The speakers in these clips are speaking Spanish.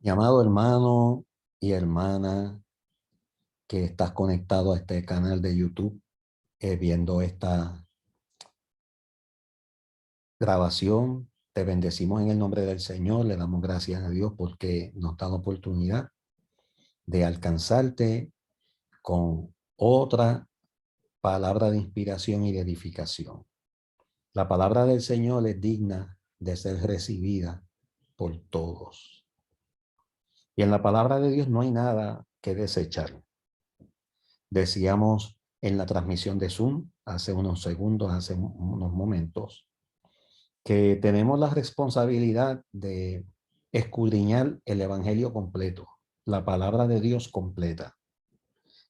Mi amado hermano y hermana que estás conectado a este canal de YouTube, viendo esta grabación, te bendecimos en el nombre del Señor, le damos gracias a Dios porque nos da la oportunidad de alcanzarte con otra palabra de inspiración y de edificación. La palabra del Señor es digna de ser recibida por todos. Y en la palabra de Dios no hay nada que desechar. Decíamos en la transmisión de Zoom hace unos segundos, hace unos momentos, que tenemos la responsabilidad de escudriñar el evangelio completo, la palabra de Dios completa.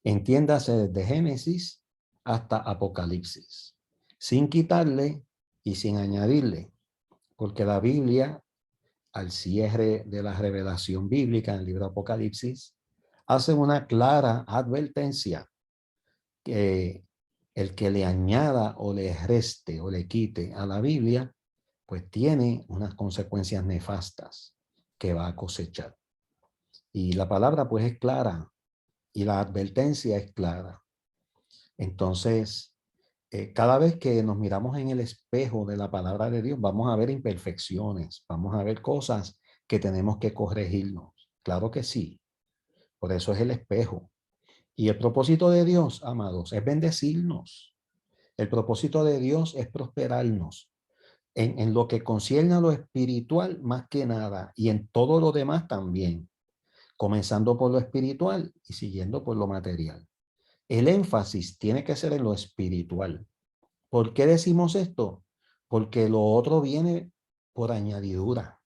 Entiéndase desde Génesis hasta Apocalipsis, sin quitarle y sin añadirle, porque la Biblia, al cierre de la revelación bíblica en el libro de Apocalipsis, hace una clara advertencia que el que le añada o le reste o le quite a la Biblia, pues tiene unas consecuencias nefastas que va a cosechar. Y la palabra pues es clara y la advertencia es clara. Entonces, cada vez que nos miramos en el espejo de la palabra de Dios, vamos a ver imperfecciones, vamos a ver cosas que tenemos que corregirnos. Claro que sí. Por eso es el espejo. Y el propósito de Dios, amados, es bendecirnos. El propósito de Dios es prosperarnos en lo que concierne a lo espiritual más que nada y en todo lo demás también, comenzando por lo espiritual y siguiendo por lo material. El énfasis tiene que ser en lo espiritual. ¿Por qué decimos esto? Porque lo otro viene por añadidura.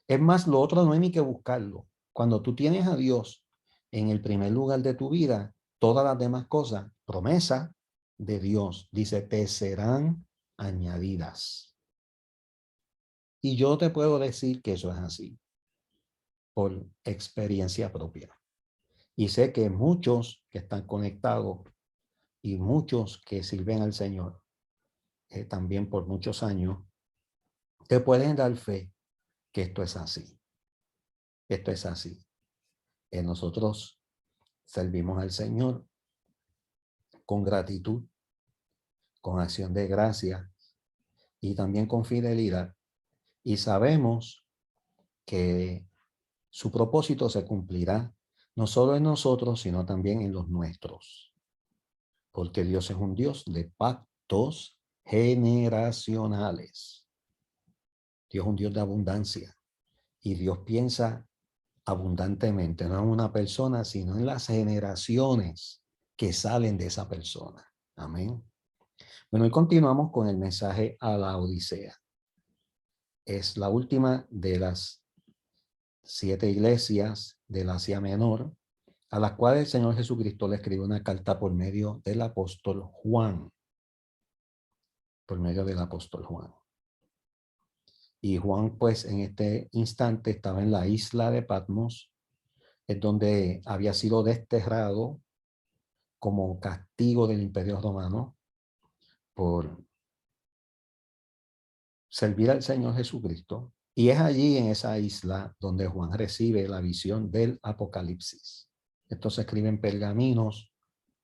Es más, lo otro no hay ni que buscarlo. Cuando tú tienes a Dios en el primer lugar de tu vida, todas las demás cosas, promesa de Dios, dice, te serán añadidas. Y yo te puedo decir que eso es así, por experiencia propia. Y sé que muchos que están conectados y muchos que sirven al Señor, también por muchos años, te pueden dar fe que esto es así. Esto es así. Nosotros servimos al Señor con gratitud, con acción de gracia y también con fidelidad. Y sabemos que su propósito se cumplirá no solo en nosotros, sino también en los nuestros. Porque Dios es un Dios de pactos generacionales. Dios es un Dios de abundancia. Y Dios piensa abundantemente, no en una persona, sino en las generaciones que salen de esa persona. Amén. Bueno, y continuamos con el mensaje a la Odisea. Es la última de las 7 iglesias del Asia Menor, a las cuales el Señor Jesucristo le escribió una carta por medio del apóstol Juan. Por medio del apóstol Juan. Y Juan, pues, en este instante estaba en la isla de Patmos, es donde había sido desterrado como castigo del Imperio Romano por servir al Señor Jesucristo. Y es allí, en esa isla, donde Juan recibe la visión del Apocalipsis. Esto se escribe en pergaminos,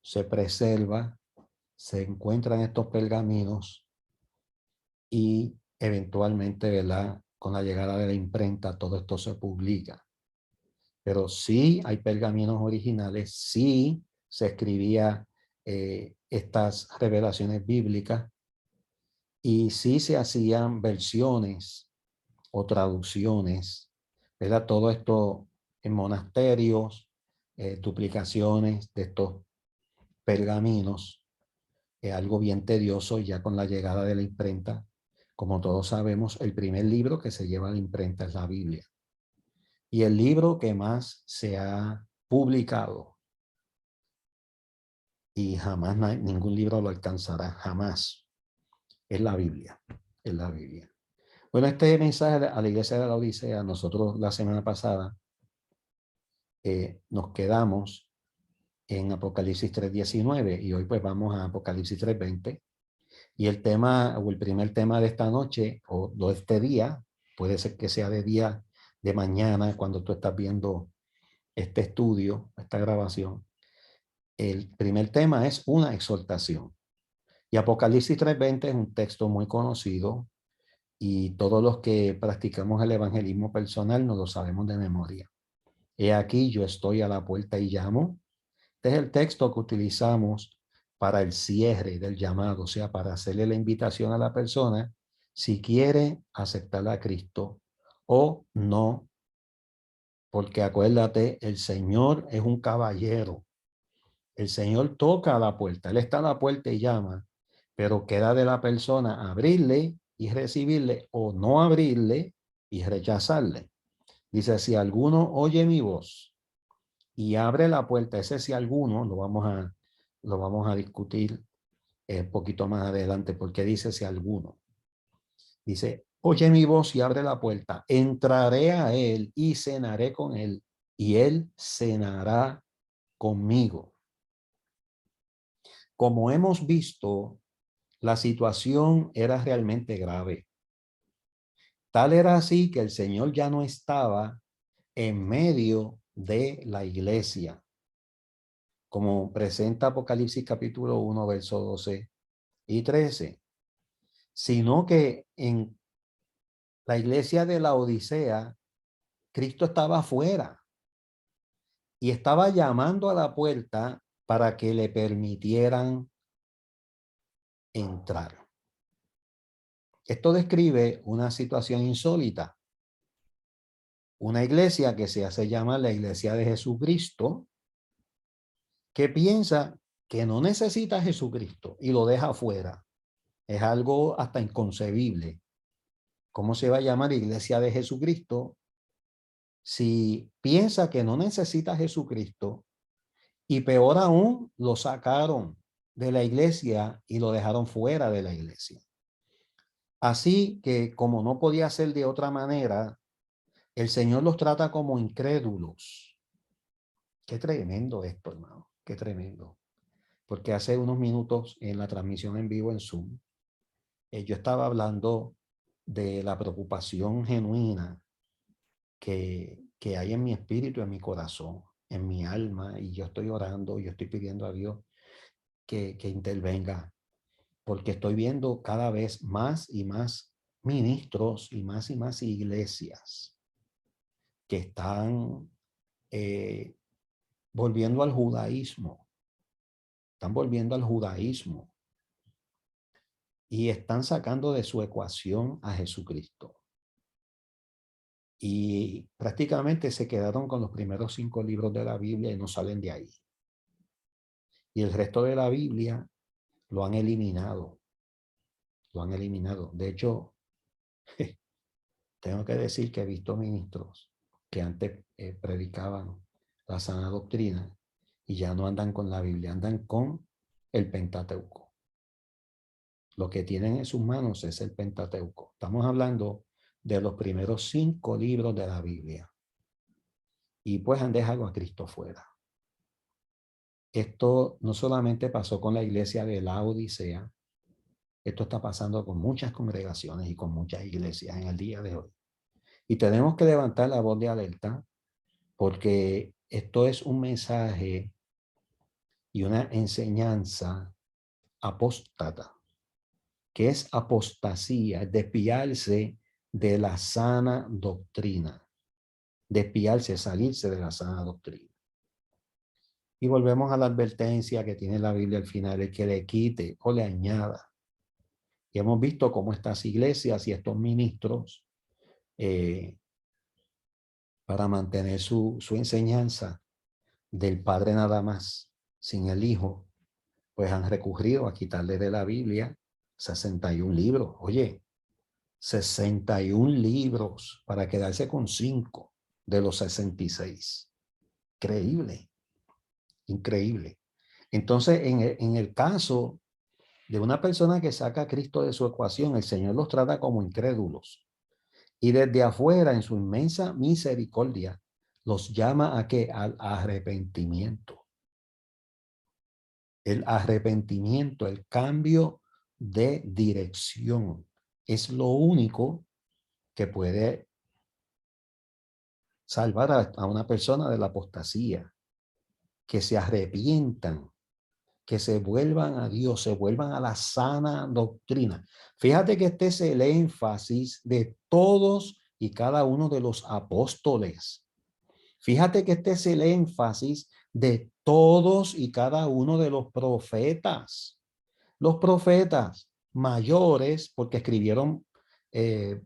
se preserva, se encuentran estos pergaminos y eventualmente, ¿verdad?, con la llegada de la imprenta, todo esto se publica. Pero sí hay pergaminos originales, sí se escribía estas revelaciones bíblicas y sí se hacían versiones o traducciones, ¿verdad? Todo esto en monasterios, duplicaciones de estos pergaminos, algo bien tedioso ya con la llegada de la imprenta. Como todos sabemos, el primer libro que se lleva a la imprenta es la Biblia. Y el libro que más se ha publicado, y jamás ningún libro lo alcanzará, jamás, es la Biblia. Es la Biblia. Bueno, este mensaje a la iglesia de la Odisea, nosotros la semana pasada nos quedamos en Apocalipsis 3:19 y hoy pues vamos a Apocalipsis 3:20. Y el tema o el primer tema de esta noche o de este día, puede ser que sea de día de mañana, cuando tú estás viendo este estudio, esta grabación, el primer tema es una exhortación. Y Apocalipsis 3:20 es un texto muy conocido y todos los que practicamos el evangelismo personal nos lo sabemos de memoria. He aquí, yo estoy a la puerta y llamo. Este es el texto que utilizamos para el cierre del llamado, o sea, para hacerle la invitación a la persona si quiere aceptar a Cristo o no, porque acuérdate, el Señor es un caballero. El Señor toca a la puerta, Él está a la puerta y llama, pero queda de la persona abrirle y recibirle o no abrirle y rechazarle. Dice, si alguno oye mi voz y abre la puerta, ese si alguno lo vamos a discutir un poquito más adelante, porque dice si alguno. Dice, oye mi voz y abre la puerta, entraré a él y cenaré con él y él cenará conmigo. Como hemos visto, la situación era realmente grave. Tal era así que el Señor ya no estaba en medio de la iglesia, como presenta Apocalipsis capítulo 1, verso 12 y 13, sino que en la iglesia de la Odisea, Cristo estaba afuera y estaba llamando a la puerta para que le permitieran entrar. Esto describe una situación insólita. Una iglesia que se hace llamar la iglesia de Jesucristo, que piensa que no necesita a Jesucristo y lo deja afuera. Es algo hasta inconcebible. ¿Cómo se va a llamar iglesia de Jesucristo si piensa que no necesita a Jesucristo y peor aún lo sacaron de la iglesia y lo dejaron fuera de la iglesia? Así que como no podía ser de otra manera, el Señor los trata como incrédulos. Qué tremendo esto, hermano. Qué tremendo. Porque hace unos minutos en la transmisión en vivo en Zoom, yo estaba hablando de la preocupación genuina que hay en mi espíritu, en mi corazón, en mi alma, y yo estoy orando, yo estoy pidiendo a Dios que intervenga, porque estoy viendo cada vez más y más ministros y más iglesias que están volviendo al judaísmo, están volviendo al judaísmo y están sacando de su ecuación a Jesucristo. Y prácticamente se quedaron con los primeros 5 libros de la Biblia y no salen de ahí. Y el resto de la Biblia lo han eliminado. Lo han eliminado. De hecho, tengo que decir que he visto ministros que antes predicaban la sana doctrina y ya no andan con la Biblia, andan con el Pentateuco. Lo que tienen en sus manos es el Pentateuco. Estamos hablando de los primeros 5 libros de la Biblia. Y pues han dejado a Cristo fuera. Esto no solamente pasó con la iglesia de la Odisea, esto está pasando con muchas congregaciones y con muchas iglesias en el día de hoy. Y tenemos que levantar la voz de alerta porque esto es un mensaje y una enseñanza apóstata. ¿Qué es apostasía? Es desviarse de la sana doctrina. Desviarse, salirse de la sana doctrina. Y volvemos a la advertencia que tiene la Biblia al final, el que le quite o le añada. Y hemos visto cómo estas iglesias y estos ministros, para mantener su enseñanza del Padre nada más, sin el Hijo, pues han recurrido a quitarle de la Biblia 61 libros. Oye, 61 libros para quedarse con 5 de los 66. Increíble, increíble. Entonces, en el caso de una persona que saca a Cristo de su ecuación, el Señor los trata como incrédulos. Y desde afuera, en su inmensa misericordia, los llama a qué? Al arrepentimiento. El arrepentimiento, el cambio de dirección, es lo único que puede salvar a una persona de la apostasía, que se arrepientan, que se vuelvan a Dios, se vuelvan a la sana doctrina. Fíjate que este es el énfasis de todos y cada uno de los apóstoles. Fíjate que este es el énfasis de todos y cada uno de los profetas. Los profetas mayores, porque escribieron eh,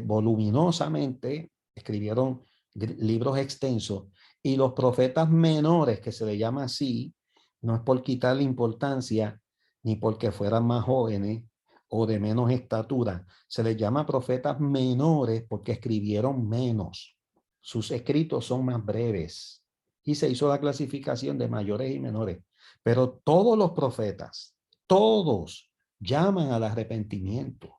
voluminosamente, escribieron libros extensos, y los profetas menores, que se le llama así, no es por quitarle importancia, ni porque fueran más jóvenes o de menos estatura, se les llama profetas menores porque escribieron menos. Sus escritos son más breves y se hizo la clasificación de mayores y menores. Pero todos los profetas, todos llaman al arrepentimiento.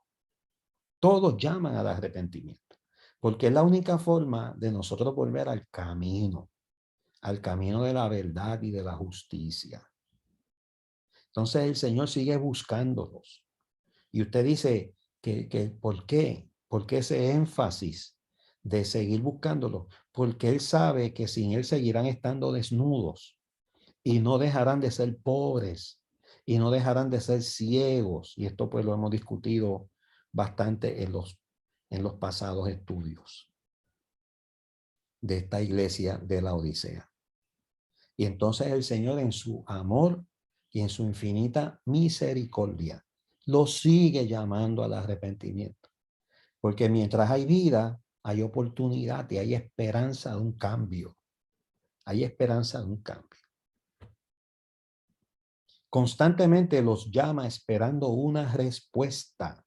Todos llaman al arrepentimiento. Porque es la única forma de nosotros volver al camino de la verdad y de la justicia. Entonces el Señor sigue buscándolos. Y usted dice que ¿por qué? ¿Por qué ese énfasis de seguir buscándolos? Porque Él sabe que sin Él seguirán estando desnudos y no dejarán de ser pobres y no dejarán de ser ciegos. Y esto pues lo hemos discutido bastante en los pasados estudios de esta iglesia de la Odisea. Y entonces el Señor en su amor y en su infinita misericordia lo sigue llamando al arrepentimiento. Porque mientras hay vida, hay oportunidad y hay esperanza de un cambio. Hay esperanza de un cambio. Constantemente los llama esperando una respuesta,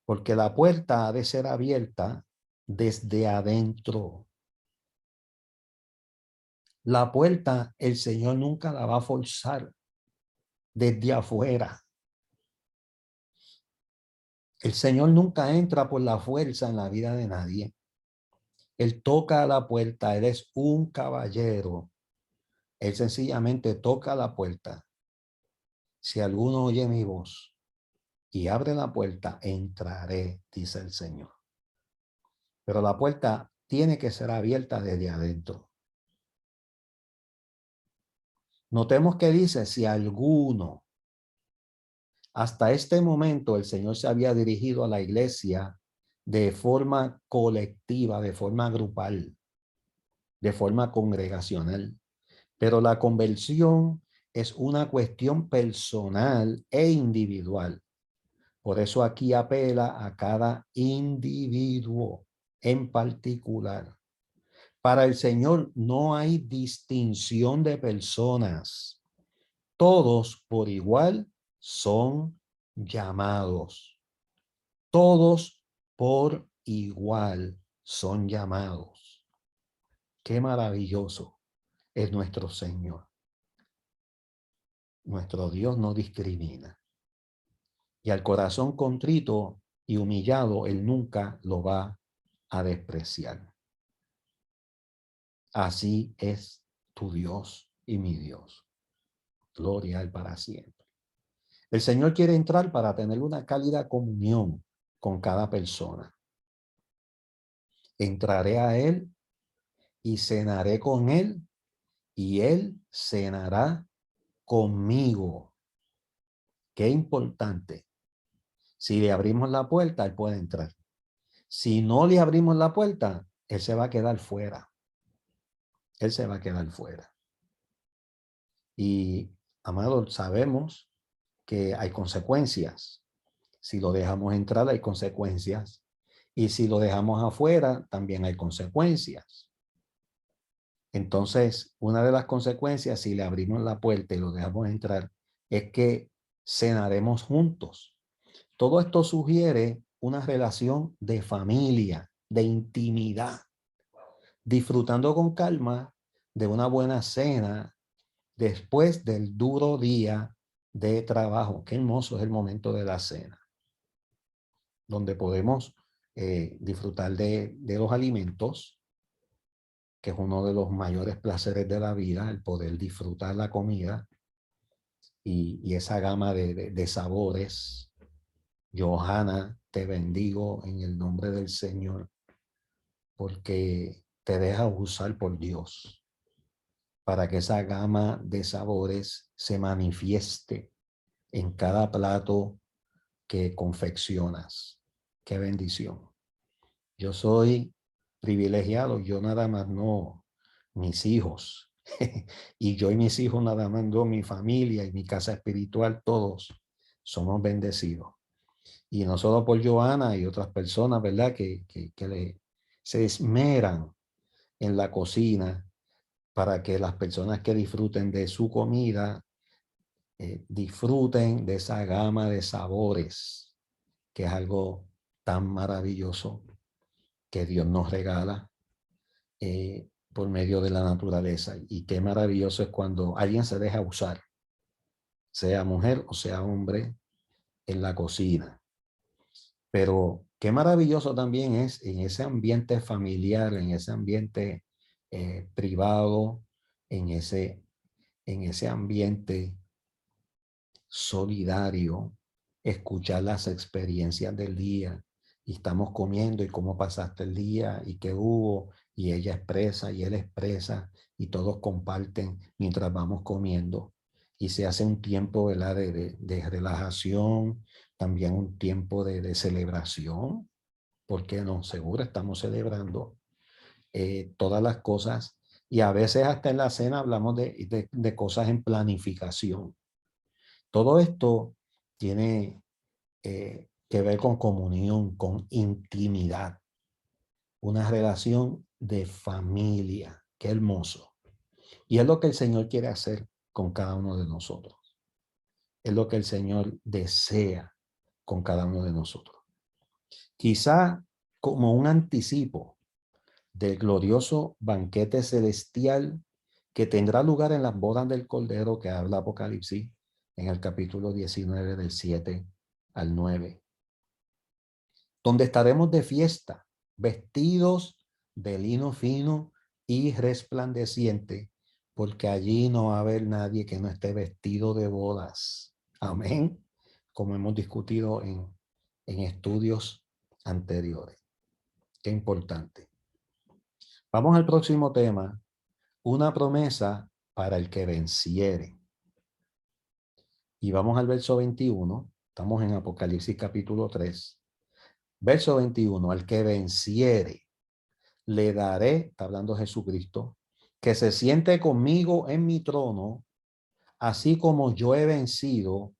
porque la puerta ha de ser abierta desde adentro. La puerta el Señor nunca la va a forzar desde afuera. El Señor nunca entra por la fuerza en la vida de nadie. Él toca la puerta, Él es un caballero. Él sencillamente toca la puerta. Si alguno oye mi voz y abre la puerta, entraré, dice el Señor. Pero la puerta tiene que ser abierta desde adentro. Notemos que dice, si alguno, hasta este momento el Señor se había dirigido a la iglesia de forma colectiva, de forma grupal, de forma congregacional. Pero la conversión es una cuestión personal e individual. Por eso aquí apela a cada individuo en particular. Para el Señor no hay distinción de personas. Todos por igual son llamados. Todos por igual son llamados. Qué maravilloso es nuestro Señor. Nuestro Dios no discrimina. Y al corazón contrito y humillado, Él nunca lo va a despreciar. Así es tu Dios y mi Dios. Gloria a Él para siempre. El Señor quiere entrar para tener una cálida comunión con cada persona. Entraré a Él y cenaré con Él y Él cenará conmigo. Qué importante. Si le abrimos la puerta, Él puede entrar. Si no le abrimos la puerta, Él se va a quedar fuera. Él se va a quedar fuera. Y, amados, sabemos que hay consecuencias. Si lo dejamos entrar, hay consecuencias. Y si lo dejamos afuera, también hay consecuencias. Entonces, una de las consecuencias, si le abrimos la puerta y lo dejamos entrar, es que cenaremos juntos. Todo esto sugiere una relación de familia, de intimidad, disfrutando con calma de una buena cena después del duro día de trabajo. Qué hermoso es el momento de la cena, donde podemos disfrutar de los alimentos, que es uno de los mayores placeres de la vida, el poder disfrutar la comida y esa gama de sabores. Johanna, te bendigo en el nombre del Señor, porque te dejas usar por Dios para que esa gama de sabores se manifieste en cada plato que confeccionas. Qué bendición. Yo soy privilegiado, yo nada más no, mis hijos, y yo y mis hijos nada más no, mi familia y mi casa espiritual, todos somos bendecidos. Y no solo por Joana y otras personas, ¿verdad? Se esmeran en la cocina para que las personas que disfruten de su comida disfruten de esa gama de sabores, que es algo tan maravilloso que Dios nos regala por medio de la naturaleza. Y qué maravilloso es cuando alguien se deja usar, sea mujer o sea hombre, en la cocina. Pero qué maravilloso también es en ese ambiente familiar, en ese ambiente privado, en ese ambiente solidario, escuchar las experiencias del día. Y estamos comiendo y cómo pasaste el día y qué hubo, y ella expresa y él expresa y todos comparten mientras vamos comiendo. Y se hace un tiempo, ¿verdad? De relajación, también un tiempo de celebración. ¿Por qué no? Seguro estamos celebrando todas las cosas. Y a veces hasta en la cena hablamos de cosas en planificación. Todo esto tiene que ver con comunión, con intimidad, una relación de familia. Qué hermoso. Y es lo que el Señor quiere hacer con cada uno de nosotros. Es lo que el Señor desea con cada uno de nosotros. Quizá como un anticipo del glorioso banquete celestial que tendrá lugar en las bodas del Cordero que habla Apocalipsis en el capítulo 19 del 7 al 9, donde estaremos de fiesta, vestidos de lino fino y resplandeciente, porque allí no va a haber nadie que no esté vestido de bodas. Amén. Como hemos discutido en estudios anteriores. Qué importante. Vamos al próximo tema. Una promesa para el que venciere. Y vamos al verso 21. Estamos en Apocalipsis capítulo 3. Verso 21. Al que venciere, le daré, está hablando Jesucristo, que se siente conmigo en mi trono, así como yo he vencido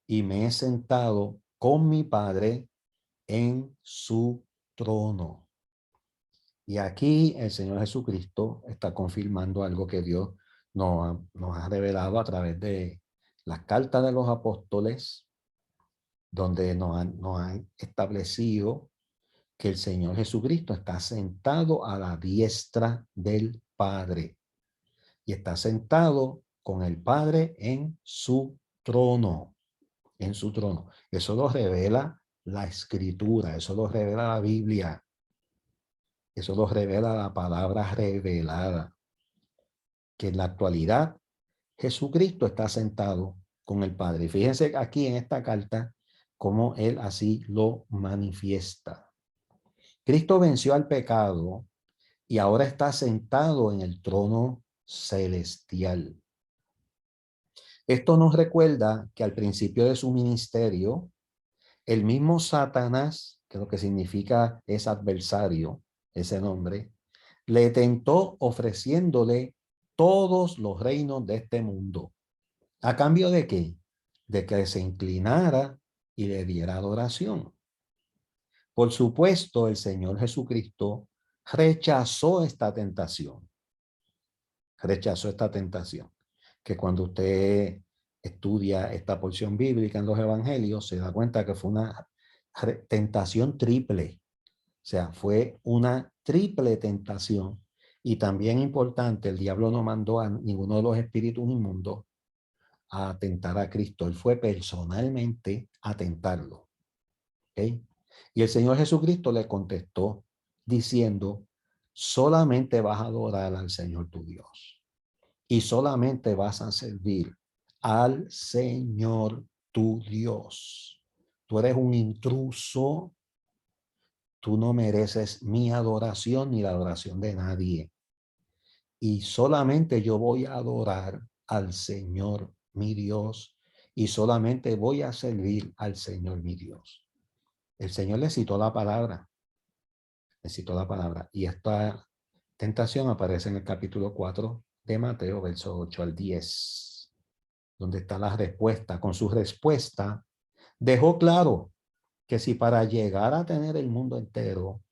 y me he sentado con mi Padre en su trono. Y aquí el Señor Jesucristo está confirmando algo que Dios nos ha revelado a través de las cartas de los apóstoles, donde nos han establecido que el Señor Jesucristo está sentado a la diestra del Padre y está sentado con el Padre en su trono, en su trono. Eso lo revela la Escritura, eso lo revela la Biblia. Eso lo revela la palabra revelada, que en la actualidad Jesucristo está sentado con el Padre. Fíjense aquí en esta carta cómo él así lo manifiesta. Cristo venció al pecado y ahora está sentado en el trono celestial. Esto nos recuerda que al principio de su ministerio, el mismo Satanás, que lo que significa es adversario, ese nombre, le tentó ofreciéndole todos los reinos de este mundo. ¿A cambio de qué? De que se inclinara y le diera adoración. Por supuesto, el Señor Jesucristo rechazó esta tentación. Rechazó esta tentación. Que cuando usted estudia esta porción bíblica en los evangelios, se da cuenta que fue una tentación triple. O sea, fue una triple tentación. Y también importante, el diablo no mandó a ninguno de los espíritus inmundos a tentar a Cristo. Él fue personalmente a tentarlo. ¿Okay? Y el Señor Jesucristo le contestó diciendo, solamente vas a adorar al Señor tu Dios. Y solamente vas a servir al Señor tu Dios. Tú eres un intruso. tú no mereces mi adoración ni la adoración de nadie. Y solamente yo voy a adorar al Señor mi Dios y solamente voy a servir al Señor mi Dios. El Señor le citó la palabra, y esta tentación aparece en el capítulo 4 de Mateo, verso 8 al 10, donde está la respuesta. Con su respuesta dejó claro que si para llegar a tener el mundo entero,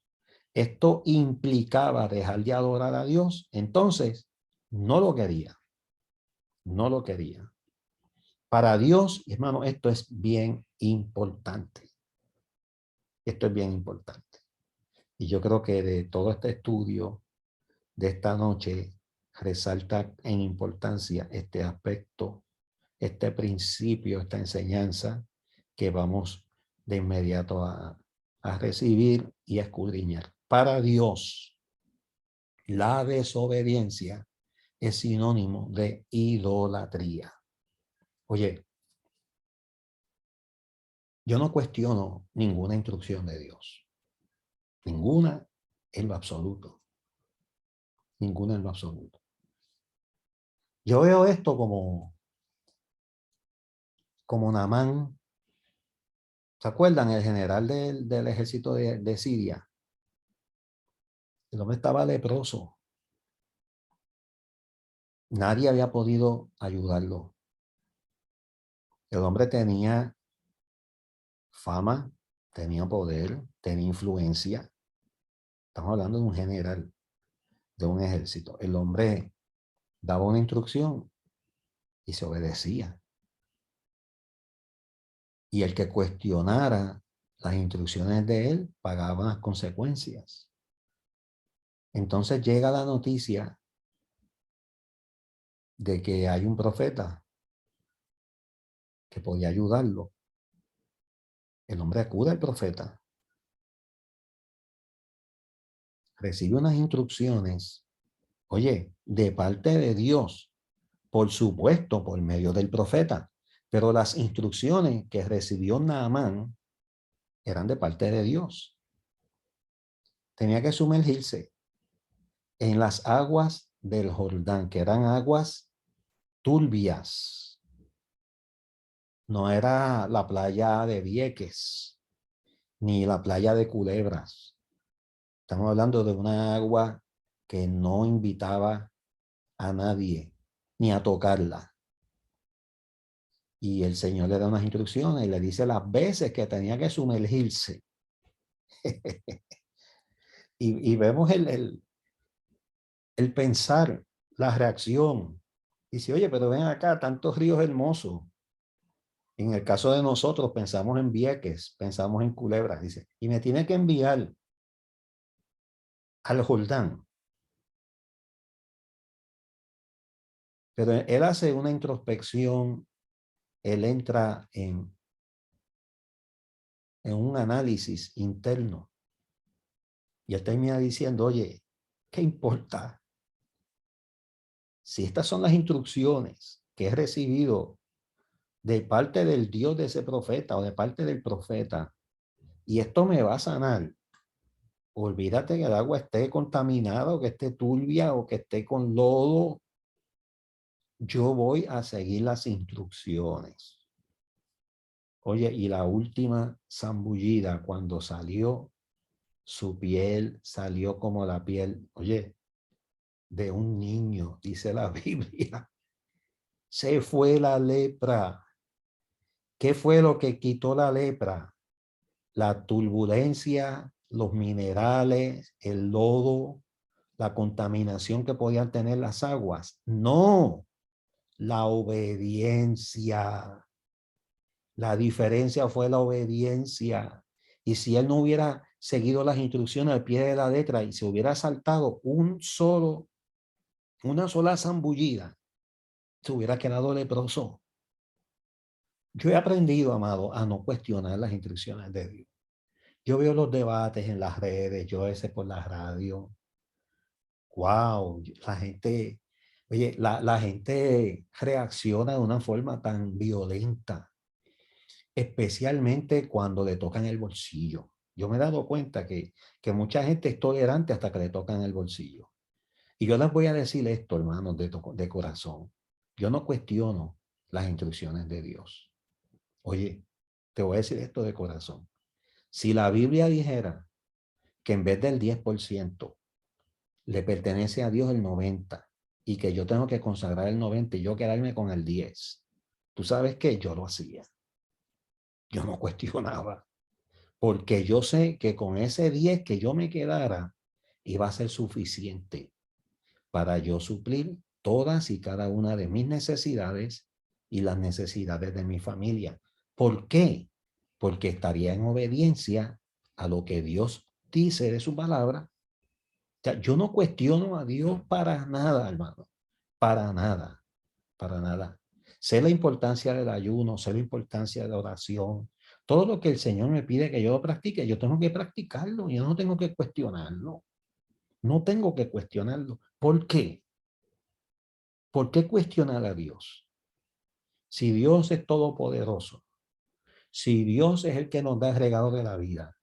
esto implicaba dejar de adorar a Dios, entonces no lo quería. No lo quería. Para Dios, hermano, esto es bien importante. Esto es bien importante. Y yo creo que de todo este estudio de esta noche resalta en importancia este aspecto, este principio, esta enseñanza que vamos de inmediato a recibir y a escudriñar. Para Dios, la desobediencia es sinónimo de idolatría. Oye, yo no cuestiono ninguna instrucción de Dios. Ninguna en lo absoluto. Ninguna en lo absoluto. Yo veo esto como Naamán. ¿Se acuerdan? El general del ejército de Siria. El hombre estaba leproso. Nadie había podido ayudarlo. El hombre tenía fama, tenía poder, tenía influencia. Estamos hablando de un general de un ejército. El hombre daba una instrucción y se obedecía. Y el que cuestionara las instrucciones de él pagaba las consecuencias. Entonces llega la noticia de que hay un profeta que podía ayudarlo. El hombre acude al profeta, recibe unas instrucciones, oye, de parte de Dios, por supuesto, por medio del profeta, pero las instrucciones que recibió Naamán eran de parte de Dios. Tenía que sumergirse en las aguas del Jordán, que eran aguas turbias. No era la playa de Vieques, ni la playa de Culebras. Estamos hablando de una agua que no invitaba a nadie, ni a tocarla. Y el Señor le da unas instrucciones y le dice las veces que tenía que sumergirse. y vemos el pensar, la reacción. Y dice, oye, pero ven acá, tantos ríos hermosos. En el caso de nosotros, pensamos en Vieques, pensamos en Culebras, dice, y me tiene que enviar al Jordán. Pero él hace una introspección, él entra en un análisis interno. Y él termina diciendo, oye, ¿qué importa? Si estas son las instrucciones que he recibido de parte del Dios de ese profeta o de parte del profeta, y esto me va a sanar, olvídate que el agua esté contaminada o que esté turbia o que esté con lodo, yo voy a seguir las instrucciones. Oye, y la última zambullida, cuando salió, su piel salió como la piel, oye, de un niño, dice la Biblia. Se fue la lepra. ¿Qué fue lo que quitó la lepra? La turbulencia, los minerales, el lodo, la contaminación que podían tener las aguas. No, la obediencia. La diferencia fue la obediencia. Y si él no hubiera seguido las instrucciones al pie de la letra y se hubiera saltado una sola zambullida, se hubiera quedado leproso. Yo he aprendido, amado, a no cuestionar las instrucciones de Dios. Yo veo los debates en las redes, yo a veces por la radio. Wow, la gente, oye, la gente reacciona de una forma tan violenta, especialmente cuando le tocan el bolsillo. Yo me he dado cuenta que mucha gente es tolerante hasta que le tocan el bolsillo. Y yo les voy a decir esto, hermanos, de corazón. Yo no cuestiono las instrucciones de Dios. Oye, te voy a decir esto de corazón. Si la Biblia dijera que en vez del 10% le pertenece a Dios el 90% y que yo tengo que consagrar el 90% y yo quedarme con el 10%, ¿tú sabes qué? Yo lo hacía. Yo no cuestionaba. Porque yo sé que con ese 10 que yo me quedara iba a ser suficiente para yo suplir todas y cada una de mis necesidades y las necesidades de mi familia. ¿Por qué? Porque estaría en obediencia a lo que Dios dice de su palabra. O sea, yo no cuestiono a Dios para nada, hermano, para nada, para nada. Sé la importancia del ayuno, sé la importancia de la oración. Todo lo que el Señor me pide que yo lo practique, yo tengo que practicarlo, yo no tengo que cuestionarlo. No tengo que cuestionarlo. ¿Por qué? ¿Por qué cuestionar a Dios? Si Dios es todopoderoso, si Dios es el que nos da el regalo de la vida,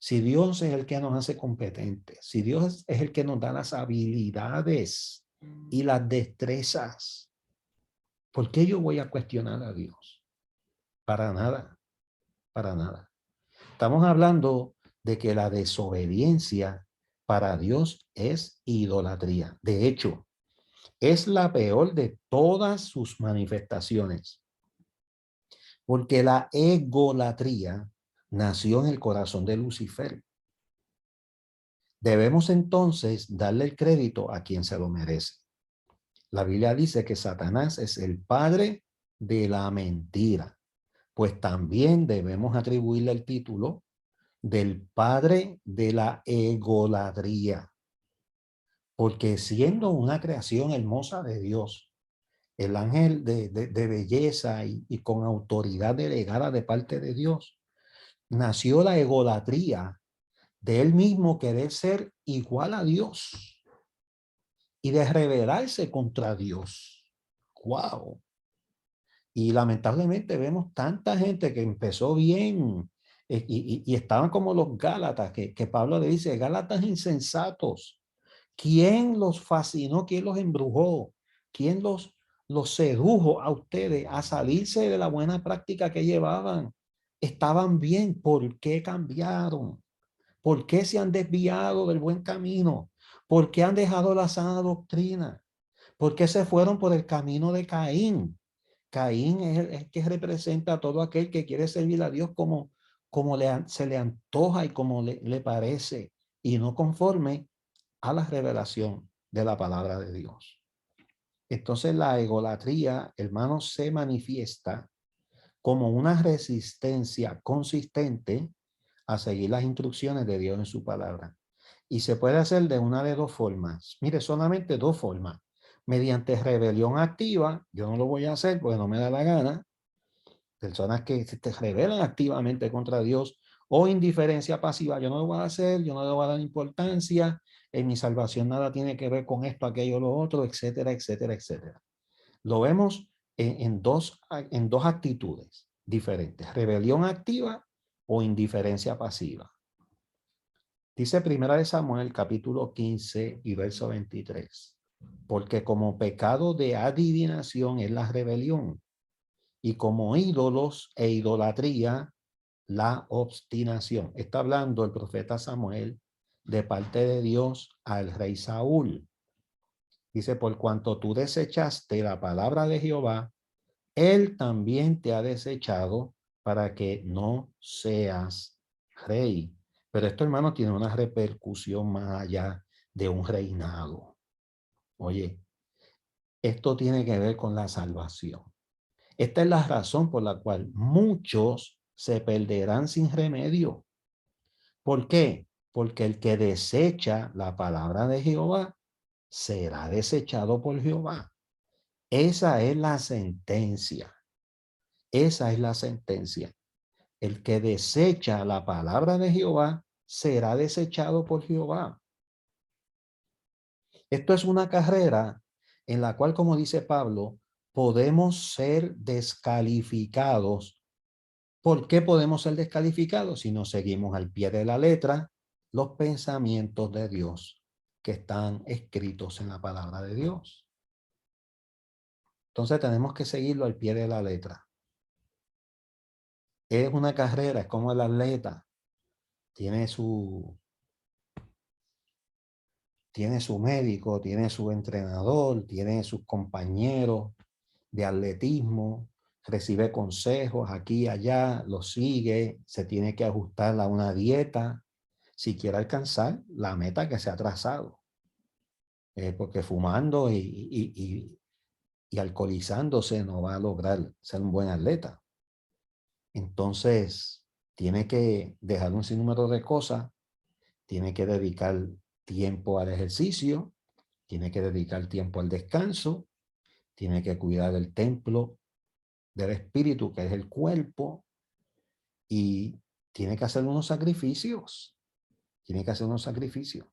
si Dios es el que nos hace competentes, si Dios es el que nos da las habilidades y las destrezas, ¿por qué yo voy a cuestionar a Dios? Para nada, para nada. Estamos hablando de que la desobediencia para Dios es idolatría. De hecho, es la peor de todas sus manifestaciones, porque la egolatría nació en el corazón de Lucifer. Debemos entonces darle el crédito a quien se lo merece. La Biblia dice que Satanás es el padre de la mentira, pues también debemos atribuirle el título del padre de la egolatría, porque siendo una creación hermosa de Dios, el ángel de belleza y con autoridad delegada de parte de Dios, nació la egolatría de él mismo querer ser igual a Dios y de rebelarse contra Dios. ¡Wow! Y lamentablemente vemos tanta gente que empezó bien y estaban como los Gálatas, que Pablo le dice, Gálatas insensatos. ¿Quién los fascinó? ¿Quién los embrujó? ¿Quién los sedujo a ustedes a salirse de la buena práctica que llevaban? Estaban bien. ¿Por qué cambiaron? ¿Por qué se han desviado del buen camino? ¿Por qué han dejado la sana doctrina? ¿Por qué se fueron por el camino de Caín? Caín es el que representa a todo aquel que quiere servir a Dios como se le antoja y como le parece, y no conforme a la revelación de la palabra de Dios. Entonces la egolatría, hermanos, se manifiesta como una resistencia consistente a seguir las instrucciones de Dios en su palabra. Y se puede hacer de una de dos formas. Mire, solamente dos formas. Mediante rebelión activa, yo no lo voy a hacer porque no me da la gana. Personas que se rebelan activamente contra Dios, o indiferencia pasiva, yo no lo voy a hacer, yo no le voy a dar importancia, en mi salvación nada tiene que ver con esto, aquello, lo otro, etcétera, etcétera, etcétera. Lo vemos en dos actitudes diferentes, rebelión activa o indiferencia pasiva. Dice Primera de Samuel, capítulo 15 y verso 23, porque como pecado de adivinación es la rebelión, y como ídolos e idolatría, la obstinación. Está hablando el profeta Samuel de parte de Dios al rey Saúl. Dice, por cuanto tú desechaste la palabra de Jehová, él también te ha desechado para que no seas rey. Pero esto, hermano, tiene una repercusión más allá de un reinado. Oye, esto tiene que ver con la salvación. Esta es la razón por la cual muchos se perderán sin remedio. ¿Por qué? Porque el que desecha la palabra de Jehová será desechado por Jehová. Esa es la sentencia. Esa es la sentencia. El que desecha la palabra de Jehová será desechado por Jehová. Esto es una carrera en la cual, como dice Pablo, podemos ser descalificados ¿Por qué podemos ser descalificados si no seguimos al pie de la letra los pensamientos de Dios que están escritos en la palabra de Dios? Entonces tenemos que seguirlo al pie de la letra. Es una carrera, es como el atleta. Tiene su médico, tiene su entrenador, tiene sus compañeros de atletismo, recibe consejos aquí y allá, lo sigue, se tiene que ajustar a una dieta si quiere alcanzar la meta que se ha trazado. Porque fumando y alcoholizándose no va a lograr ser un buen atleta. Entonces, tiene que dejar un sinnúmero de cosas, tiene que dedicar tiempo al ejercicio, tiene que dedicar tiempo al descanso, tiene que cuidar el templo del espíritu, que es el cuerpo, y tiene que hacer unos sacrificios. Tiene que hacer unos sacrificios.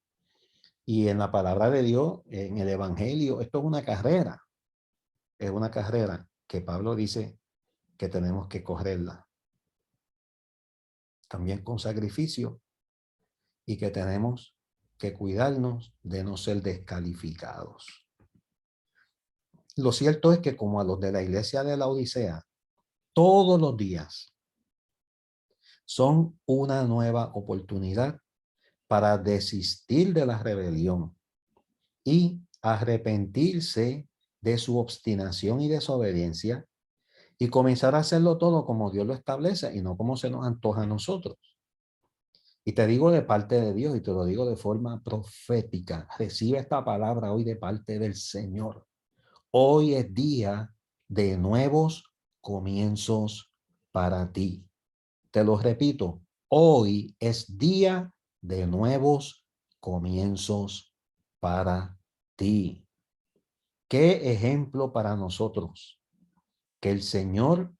Y en la palabra de Dios, en el evangelio, esto es una carrera que Pablo dice que tenemos que correrla. También con sacrificio, y que tenemos que cuidarnos de no ser descalificados. Lo cierto es que como a los de la iglesia de la Odisea, todos los días son una nueva oportunidad para desistir de la rebelión y arrepentirse de su obstinación y desobediencia y comenzar a hacerlo todo como Dios lo establece y no como se nos antoja a nosotros. Y te digo de parte de Dios y te lo digo de forma profética. Recibe esta palabra hoy de parte del Señor. Hoy es día de nuevos comienzos para ti. Te lo repito, hoy es día de nuevos comienzos para ti. Qué ejemplo para nosotros. Que el Señor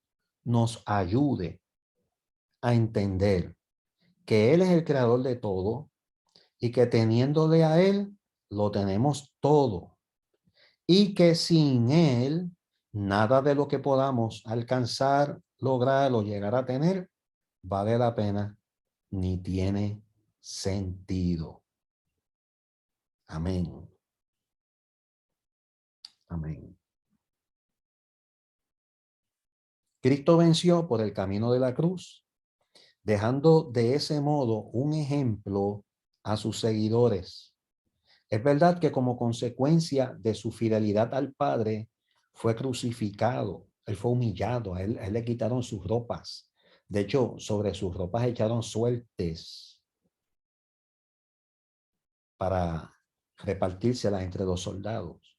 nos ayude a entender que Él es el creador de todo y que teniéndole a Él, lo tenemos todo. Y que sin Él, nada de lo que podamos alcanzar, lograr o llegar a tener, vale la pena ni tiene sentido. Amén. Amén. Cristo venció por el camino de la cruz, dejando de ese modo un ejemplo a sus seguidores. Es verdad que como consecuencia de su fidelidad al Padre, fue crucificado, él fue humillado, a él le quitaron sus ropas. De hecho, sobre sus ropas echaron suertes para repartírselas entre los soldados.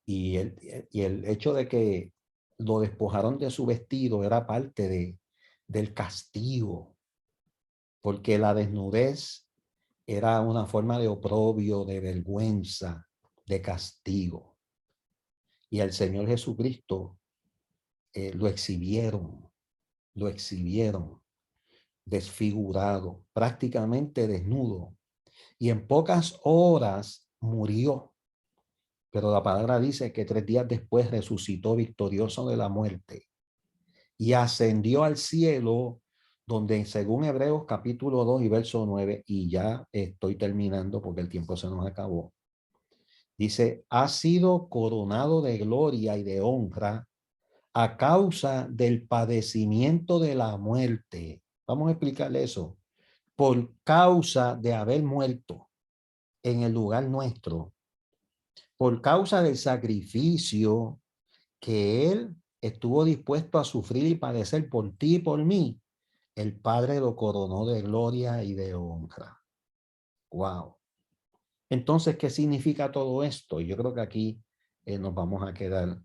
Y el hecho de que lo despojaron de su vestido era parte del castigo, porque la desnudez era una forma de oprobio, de vergüenza, de castigo. Y al Señor Jesucristo lo exhibieron desfigurado, prácticamente desnudo. Y en pocas horas murió. Pero la palabra dice que 3 días después resucitó victorioso de la muerte y ascendió al cielo, donde según Hebreos capítulo 2 y verso 9, y ya estoy terminando porque el tiempo se nos acabó, dice, ha sido coronado de gloria y de honra a causa del padecimiento de la muerte. Vamos a explicarle eso. Por causa de haber muerto en el lugar nuestro, por causa del sacrificio que Él estuvo dispuesto a sufrir y padecer por ti y por mí, el Padre lo coronó de gloria y de honra. Wow. Entonces, ¿qué significa todo esto? Yo creo que aquí nos vamos a quedar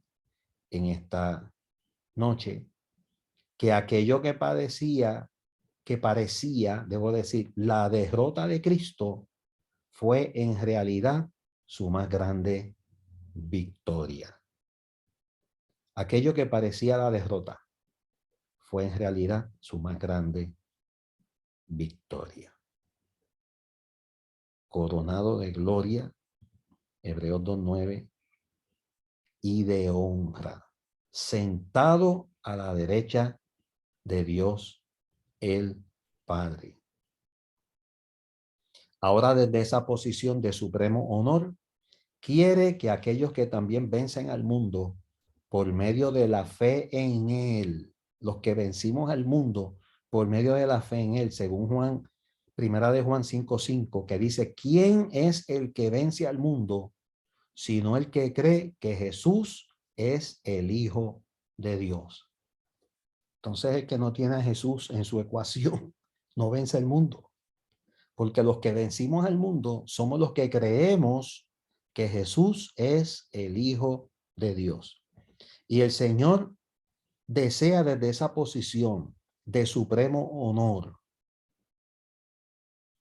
en esta noche, que aquello que parecía, debo decir, la derrota de Cristo, fue en realidad su más grande victoria. Aquello que parecía la derrota fue en realidad su más grande victoria. Coronado de gloria, Hebreos 2:9, y de honra, sentado a la derecha de Dios el Padre. Ahora, desde esa posición de supremo honor, quiere que aquellos que también vencen al mundo por medio de la fe en Él, los que vencimos al mundo por medio de la fe en Él, según Juan, primera de Juan 5:5, que dice, ¿quién es el que vence al mundo? Sino el que cree que Jesús es el Hijo de Dios. Entonces, el que no tiene a Jesús en su ecuación no vence el mundo, porque los que vencimos al mundo somos los que creemos que Jesús es el Hijo de Dios. Y el Señor desea desde esa posición de supremo honor,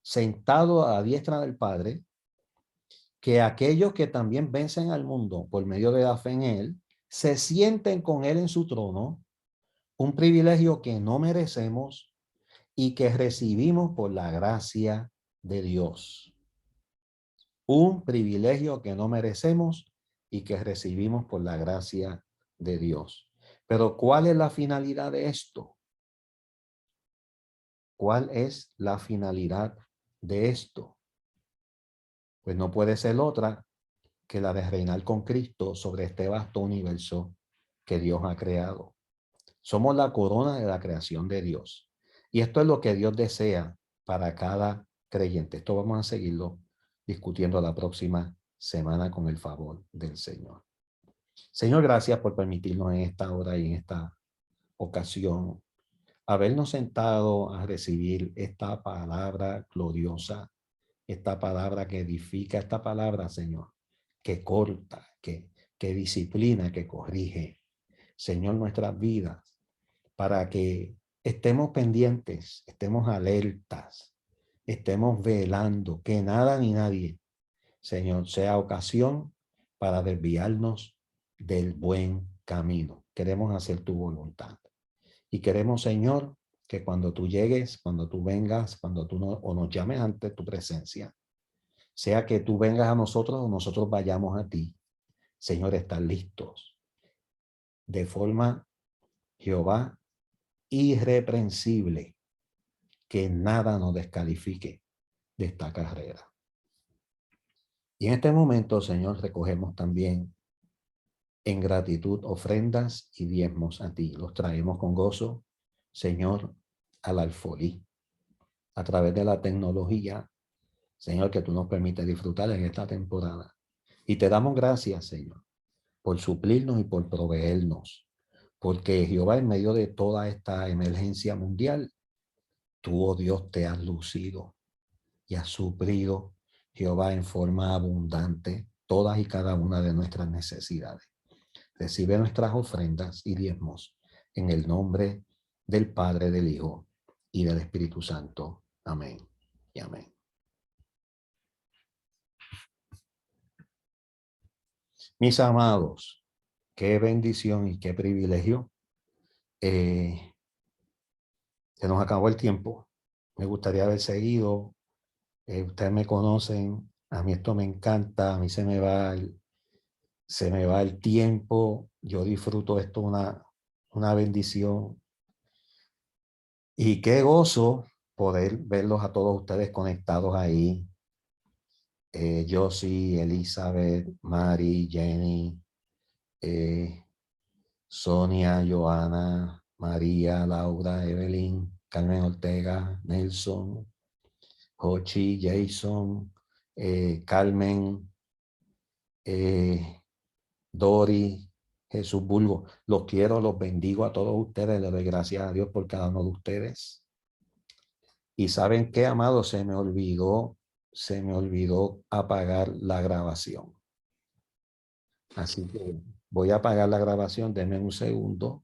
sentado a la diestra del Padre, que aquellos que también vencen al mundo por medio de la fe en Él, se sienten con Él en su trono, un privilegio que no merecemos y que recibimos por la gracia de Dios. Un privilegio que no merecemos y que recibimos por la gracia de Dios. Pero ¿cuál es la finalidad de esto? ¿Cuál es la finalidad de esto? Pues no puede ser otra que la de reinar con Cristo sobre este vasto universo que Dios ha creado. Somos la corona de la creación de Dios. Y esto es lo que Dios desea para cada creyente. Esto vamos a seguirlo discutiendo la próxima semana con el favor del Señor. Señor, gracias por permitirnos en esta hora y en esta ocasión habernos sentado a recibir esta palabra gloriosa, esta palabra que edifica, esta palabra, Señor, que corta, que disciplina, que corrige, Señor, nuestras vidas, para que estemos pendientes, estemos alertas, estemos velando, que nada ni nadie, Señor, sea ocasión para desviarnos del buen camino. Queremos hacer tu voluntad. Y queremos, Señor, que cuando tú llegues, cuando tú vengas, cuando tú o nos llames ante tu presencia, sea que tú vengas a nosotros o nosotros vayamos a ti, Señor, estar listos. De forma, Jehová, irreprensible, que nada nos descalifique de esta carrera. Y en este momento, Señor, recogemos también en gratitud ofrendas y diezmos a ti. Los traemos con gozo, Señor, al alfolí. A través de la tecnología, Señor, que tú nos permites disfrutar en esta temporada. Y te damos gracias, Señor, por suplirnos y por proveernos. Porque Jehová, en medio de toda esta emergencia mundial, tú, oh Dios, te has lucido y has suplido, Jehová, en forma abundante todas y cada una de nuestras necesidades. Recibe nuestras ofrendas y diezmos en el nombre del Padre, del Hijo y del Espíritu Santo. Amén y amén. Mis amados, qué bendición y qué privilegio. Se nos acabó el tiempo. Me gustaría haber seguido. Ustedes me conocen. A mí esto me encanta. A mí se me va el tiempo. Yo disfruto esto, una bendición. Y qué gozo poder verlos a todos ustedes conectados ahí. Josie, Elizabeth, Mari, Jenny, Sonia, Joana, María, Laura, Evelyn, Carmen Ortega, Nelson, Jochi, Jason, Carmen, Dori, Jesús Bulbo. Los quiero, los bendigo a todos ustedes. Les doy gracias a Dios por cada uno de ustedes. Y ¿saben qué, amados? Se me olvidó apagar la grabación. Así que voy a apagar la grabación. Denme un segundo.